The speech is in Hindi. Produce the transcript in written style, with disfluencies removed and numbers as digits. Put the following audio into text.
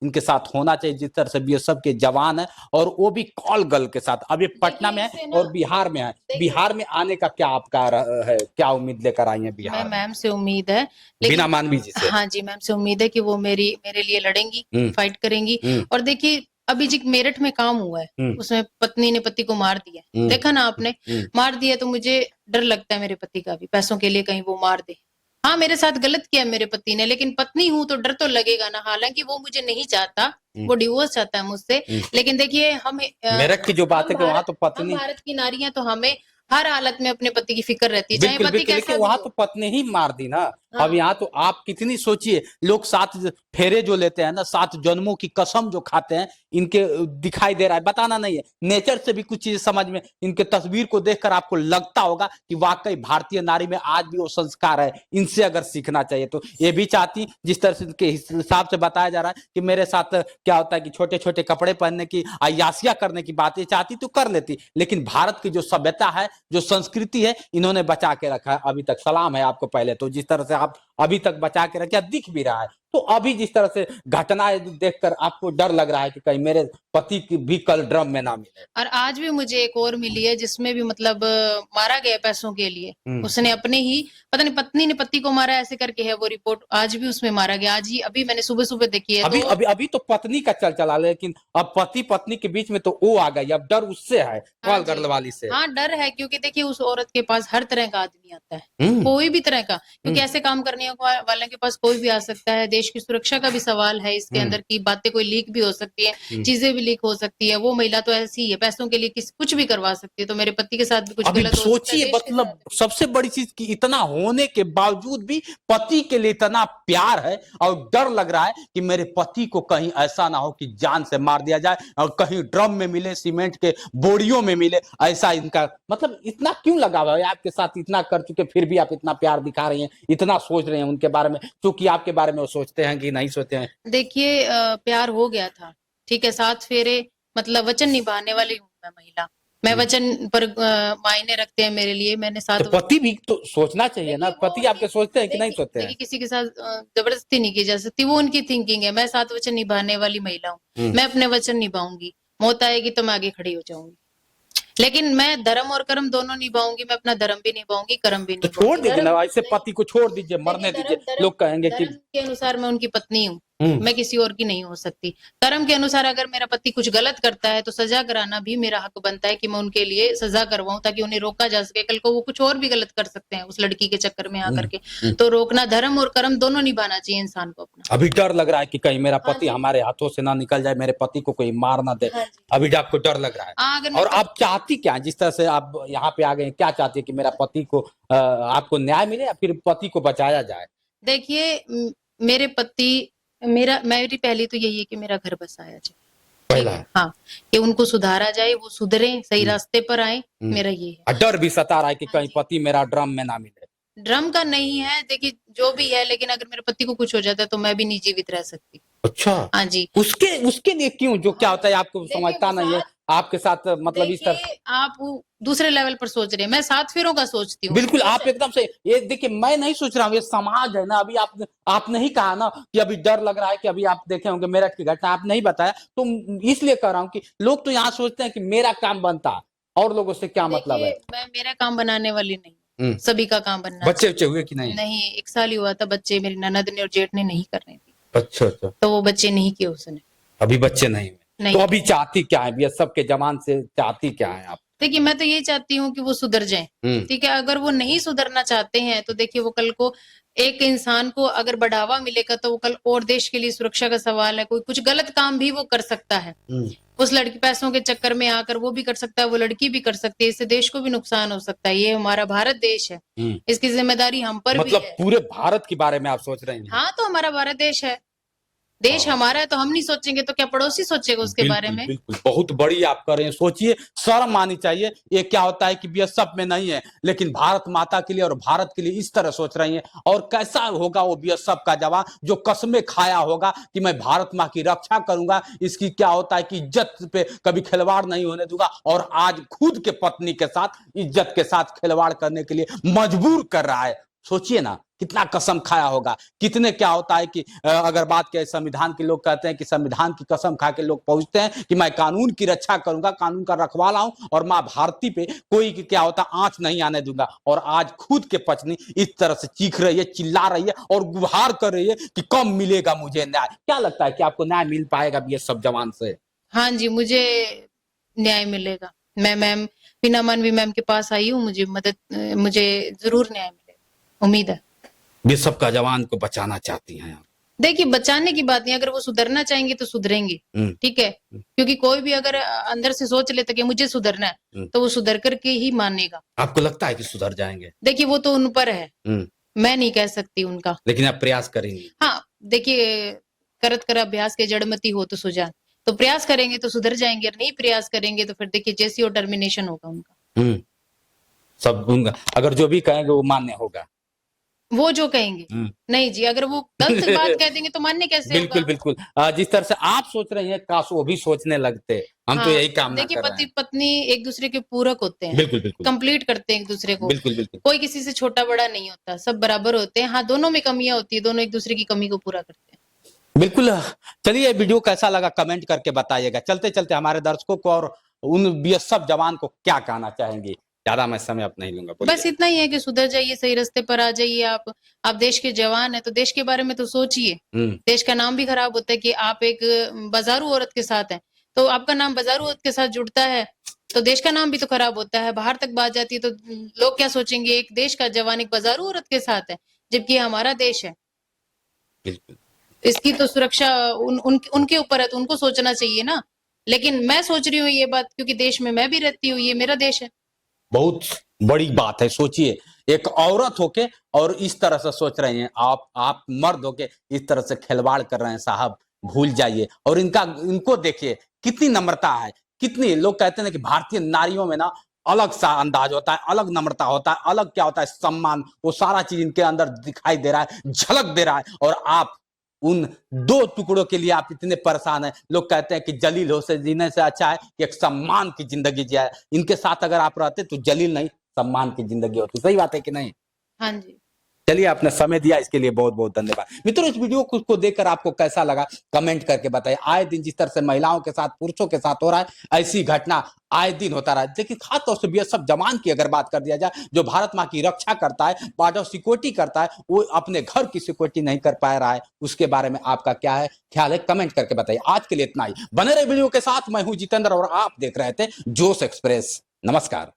इनके साथ होना चाहिए जिस तरह से बीएसएफ के जवान है, और वो भी कॉल गर्ल के साथ। अब ये पटना में है और बिहार में है, बिहार में आने का क्या आपका है, क्या उम्मीद लेकर आई है बिहार में? मैम से उम्मीद है, बिना लेकिन मानवी जी से? हाँ जी, मैम से उम्मीद है कि वो मेरे लिए लड़ेंगी, फाइट करेंगी। और देखिए अभी जो मेरठ में काम हुआ है उसमें पत्नी ने पति को मार दिया, देखा ना आपने, मार दिया। तो मुझे डर लगता है मेरे पति का भी, पैसों के लिए कहीं वो मार दे। हाँ, मेरे साथ गलत किया मेरे पति ने, लेकिन पत्नी हूं तो डर तो लगेगा ना। हालांकि वो मुझे नहीं चाहता, वो डिवोर्स चाहता है मुझसे, लेकिन देखिए हम मेरठ की जो बात है कि वहां तो हम पत्नी, भारत की नारियां तो हमें हर हालत में अपने पति की फिक्र रहती है, चाहे बिल्कुल पति बिल्कुल, कैसा लेकिन भी वहां हो। तो पत्नी ही मार दी ना। हाँ। अब यहाँ तो आप कितनी सोचिए, लोग 7 फेरे जो लेते हैं ना, 7 जन्मों की कसम जो खाते हैं, इनके दिखाई दे रहा है, बताना नहीं है। नेचर से भी कुछ चीजें समझ में, इनके तस्वीर को देखकर आपको लगता होगा कि वाकई भारतीय नारी में आज भी वो संस्कार है, इनसे अगर सीखना चाहिए। तो ये भी चाहती, जिस तरह से के हिसाब से बताया जा रहा है कि मेरे साथ क्या होता है कि छोटे छोटे कपड़े पहनने की, अय्यासियां करने की बातें चाहती तो कर लेती, लेकिन भारत की जो सभ्यता है, जो संस्कृति है, इन्होंने बचा के रखा है अभी तक। सलाम है आपको पहले तो, जिस तरह से आप अभी तक बचा के रखे, दिख भी रहा है। तो अभी जिस तरह से घटनाएं देखकर आपको डर लग रहा है कि कहीं मेरे पति की भी कल ड्रम में ना मिले। और आज भी मुझे एक और मिली है जिसमें भी मतलब मारा गया पैसों के लिए, उसने अपने ही पता नहीं पत्नी ने पति को मारा ऐसे करके है वो रिपोर्ट, आज भी उसमें मारा गया। आज ही अभी मैंने सुबह सुबह देखी है। अभी तो अभी तो पत्नी का चल चला, लेकिन अब पति पत्नी के बीच में तो वो आ गई, अब डर उससे है, कॉल गर्ल वाली से। हाँ, डर है, क्योंकि देखिए उस औरत के पास हर तरह का आदमी आता है, कोई भी तरह का, क्योंकि ऐसे काम करने वाले के पास कोई भी आ सकता है। देश की सुरक्षा का भी सवाल है इसके अंदर, की बातें कोई लीक भी हो सकती है, चीजें भी लीक हो सकती है। वो महिला तो ऐसी है, पैसों के लिए कुछ भी करवा सकती है। तो मेरे पति के साथ भी कुछ गलत हो सकता है। सोचिए, मतलब सबसे बड़ी चीज कि इतना होने के बावजूद भी पति के लिए इतना प्यार है, और डर लग रहा है कि मेरे पति को कहीं ऐसा ना हो कि जान से मार दिया जाए, और कहीं ड्रम में मिले, सीमेंट के बोरियों में मिले। ऐसा इनका मतलब इतना क्यों लगा हुआ है आपके साथ, इतना कर चुके फिर भी आप इतना प्यार दिखा रही हैं, इतना सोच रहे हैं उनके बारे में, क्योंकि आपके बारे में वो सोचते हैं कि नहीं सोचते हैं? देखिए प्यार हो गया था, ठीक है, 7 फेरे, मतलब वचन निभाने वाली हूँ मैं महिला, मैं वचन पर मायने रखते हैं मेरे लिए। मैंने 7 तो पति भी तो सोचना चाहिए ना, पति आपके सोचते हैं कि नहीं सोचते हैं? किसी के साथ जबरदस्ती नहीं की जा सकती, वो उनकी थिंकिंग है। मैं 7 वचन निभाने वाली महिला हूँ, मैं अपने वचन निभाऊंगी, मौत आएगी तो मैं आगे खड़ी हो जाऊंगी, लेकिन मैं धर्म और कर्म दोनों निभाऊंगी। मैं अपना धर्म भी निभाऊंगी, कर्म भी तो निभाऊंगी। छोड़ दीजिए ना, ऐसे पति को छोड़ दीजिए, मरने दीजिए। लोग कहेंगे कि धर्म के अनुसार मैं उनकी पत्नी हूँ, मैं किसी और की नहीं हो सकती। कर्म के अनुसार अगर मेरा पति कुछ गलत करता है तो सजा कराना भी मेरा हक बनता है कि मैं उनके लिए सजा करवाऊं, ताकि उन्हें रोका जा सके। कल को वो कुछ और भी गलत कर सकते हैं उस लड़की के चक्कर में आकर के, तो रोकना, धर्म और कर्म दोनों निभाना चाहिए इंसान को अपना। अभी डर लग रहा है कि कहीं मेरा पति हमारे हाथों से ना निकल जाए, मेरे पति को कोई मार ना दे। अभी आपको डर लग रहा है। और आप चाहती क्या, जिस तरह से आप यहाँ पे आ गए, क्या चाहती है कि मेरा पति को आपको न्याय मिले या फिर पति को बचाया जाए? देखिए मेरे पति, मेरी पहली तो यही है कि मेरा घर बसाया जाए, पहला हाँ, कि उनको सुधारा जाए, वो सुधरे, सही रास्ते पर आए, मेरा ये है। डर भी सता रहा है कि कहीं पति मेरा ड्रम में ना मिले। ड्रम का नहीं है, देखिए जो भी है, लेकिन अगर मेरे पति को कुछ हो जाता है तो मैं भी नहीं जीवित रह सकती। अच्छा, हाँ जी। उसके लिए क्यों, जो क्या होता है आपको समझता नहीं है आपके साथ, मतलब इस तरह आप दूसरे लेवल पर सोच रहे हैं, मैं 7 फेरों का सोचती हूँ। बिल्कुल आप एकदम से, ये देखिए मैं नहीं सोच रहा हूँ, ये समाज है ना। अभी आपने ही कहा ना कि अभी डर लग रहा है, कि अभी आप देखे होंगे मेरठ की घटना, आप नहीं बताया, तो इसलिए कह रहा हूँ कि लोग तो यहाँ सोचते हैं कि मेरा काम बनता, और लोगों से क्या मतलब है। मैं मेरा काम बनाने वाली नहीं, सभी का काम बनना। बच्चे हुए कि नहीं? नहीं, 1 साल ही हुआ था, बच्चे मेरी ननद ने और जेठ ने नहीं कर रही थी। अच्छा अच्छा, तो वो बच्चे नहीं किए उसने। अभी बच्चे नहीं हुए, तो अभी चाहती क्या है, बीएसएफ के जवान से चाहती क्या है आप? देखिए मैं तो ये चाहती हूँ कि वो सुधर जाएं, ठीक है। अगर वो नहीं सुधरना चाहते हैं तो देखिए वो कल को एक इंसान को अगर बढ़ावा मिलेगा तो वो कल और देश के लिए सुरक्षा का सवाल है, कोई कुछ गलत काम भी वो कर सकता है। उस लड़की पैसों के चक्कर में आकर वो भी कर सकता है, वो लड़की भी कर सकती है, इससे देश को भी नुकसान हो सकता है। ये हमारा भारत देश है, इसकी जिम्मेदारी हम पर भी है। मतलब पूरे भारत के बारे में आप सोच रहे हैं? हाँ, तो हमारा भारत देश है, देश हमारा है, तो हम नहीं सोचेंगे तो क्या पड़ोसी सोचेगा उसके बारे में? बिल्कुल, बहुत बड़ी आप कर रहे हैं। सोचिए, शर्म आनी चाहिए। ये क्या होता है कि बीएसएफ में नहीं है, लेकिन भारत माता के लिए और भारत के लिए इस तरह सोच रही हैं। और कैसा होगा वो बीएसएफ का जवान जो कसमें खाया होगा कि मैं भारत माँ की रक्षा करूंगा, इसकी क्या होता है कि इज्जत पे कभी खिलवाड़ नहीं होने दूंगा, और आज खुद के पत्नी के साथ इज्जत के साथ खिलवाड़ करने के लिए मजबूर कर रहा है। सोचिए ना, कितना कसम खाया होगा, कितने क्या होता है कि अगर बात करें संविधान के, लोग कहते हैं कि संविधान की कसम खा के लोग पहुंचते हैं कि मैं कानून की रक्षा करूंगा, कानून का रखवाला हूं और मां भारती पे कोई क्या होता आंच नहीं आने दूंगा। और आज खुद के पत्नी इस तरह से चीख रही है, चिल्ला रही है और गुहार कर रही है कि कब मिलेगा मुझे न्याय। क्या लगता है कि आपको न्याय मिल पाएगा बीएसएफ जवान से? हाँ जी, मुझे न्याय मिलेगा। मैं मैम बीना मानवी मैम के पास आई हूँ, मुझे जरूर न्याय मिलेगा, उम्मीद है। बीएसएफ का जवान को बचाना चाहती हैं आप? देखिए, बचाने की बात नहीं, अगर वो सुधरना चाहेंगे तो सुधरेंगे, ठीक है। क्योंकि कोई भी अगर अंदर से सोच लेता कि मुझे सुधरना है तो वो सुधर करके ही मानेगा। आपको लगता है कि सुधर जाएंगे? देखिए, वो तो उन पर है, मैं नहीं कह सकती उनका, लेकिन आप प्रयास करेंगे? हाँ, देखिए, करत कर अभ्यास के जड़मति हो तो सुजान, तो प्रयास करेंगे तो सुधर जाएंगे, और नहीं प्रयास करेंगे तो फिर देखिए जैसी हो टर्मिनेशन होगा उनका। सब उनका अगर जो भी कहेंगे वो मान्य होगा? वो जो कहेंगे, नहीं जी, अगर वो गलत बात कह देंगे तो मान्य कैसे होगा? बिल्कुल बिल्कुल, जिस तरह से आप सोच रहे हैं काश वो भी सोचने लगते। हम तो यही कामना कर रहे हैं। देखिए, पति पत्नी एक दूसरे के पूरक होते हैं, बिल्कुल बिल्कुल, कंप्लीट करते हैं एक दूसरे को, बिल्कुल बिल्कुल, कोई किसी से छोटा बड़ा नहीं होता, सब बराबर होते हैं। हाँ, दोनों में कमियां होती है, दोनों एक दूसरे की कमी को पूरा करते हैं। बिल्कुल। चलिए, वीडियो कैसा लगा कमेंट करके बताइएगा। चलते चलते हमारे दर्शकों को और उन बीएसएफ जवान को क्या कहना चाहेंगे? ज्यादा मैं समय अब नहीं लूंगा, बस इतना ही है कि सुधर जाइए, सही रास्ते पर आ जाइए। आप देश के जवान है तो देश के बारे में तो सोचिए। देश का नाम भी खराब होता है कि आप एक बाजारू औरत के साथ हैं, तो आपका नाम बाजारू औरत के साथ जुड़ता है तो देश का नाम भी तो खराब होता है। बाहर तक बात जाती है तो लोग क्या सोचेंगे, एक देश का जवान एक बाजारू औरत के साथ है, जबकि हमारा देश है। बिल्कुल, इसकी तो सुरक्षा उनके ऊपर है, तो उनको सोचना चाहिए ना। लेकिन मैं सोच रही हूँ ये बात क्योंकि देश में मैं भी रहती हूँ, ये मेरा देश है। बहुत बड़ी बात है। सोचिए, एक औरत होके और इस तरह से सोच रहे हैं, आप मर्द होके इस तरह से खिलवाड़ कर रहे हैं। साहब, भूल जाइए। और इनको देखिए कितनी नम्रता है। कितनी लोग कहते हैं कि भारतीय नारियों में ना अलग सा अंदाज होता है, अलग नम्रता होता है, अलग क्या होता है, सम्मान, वो सारा चीज इनके अंदर दिखाई दे रहा है, झलक दे रहा है। और आप उन दो टुकड़ों के लिए आप इतने परेशान हैं। लोग कहते हैं कि जलील हो से जीने से अच्छा है कि एक सम्मान की जिंदगी जिए। इनके साथ अगर आप रहते तो जलील नहीं, सम्मान की जिंदगी होती। सही बात है कि नहीं? हाँ जी। चलिए, आपने समय दिया इसके लिए बहुत बहुत धन्यवाद। मित्रों, इस वीडियो को देखकर आपको कैसा लगा कमेंट करके बताइए। आए दिन जिस तरह से महिलाओं के साथ, पुरुषों के साथ हो रहा है, ऐसी घटना आए दिन होता रहा है। लेकिन खासतौर से बीएसएफ जवान की अगर बात कर दिया जाए, जो भारत माँ की रक्षा करता है, बॉर्डर सिक्योरिटी करता है, वो अपने घर की सिक्योरिटी नहीं कर पा रहा है। उसके बारे में आपका क्या है ख्याल है, कमेंट करके बताइए। आज के लिए इतना ही। बने रहे वीडियो के साथ। मैं हूं जितेंद्र और आप देख रहे थे जोश एक्सप्रेस। नमस्कार।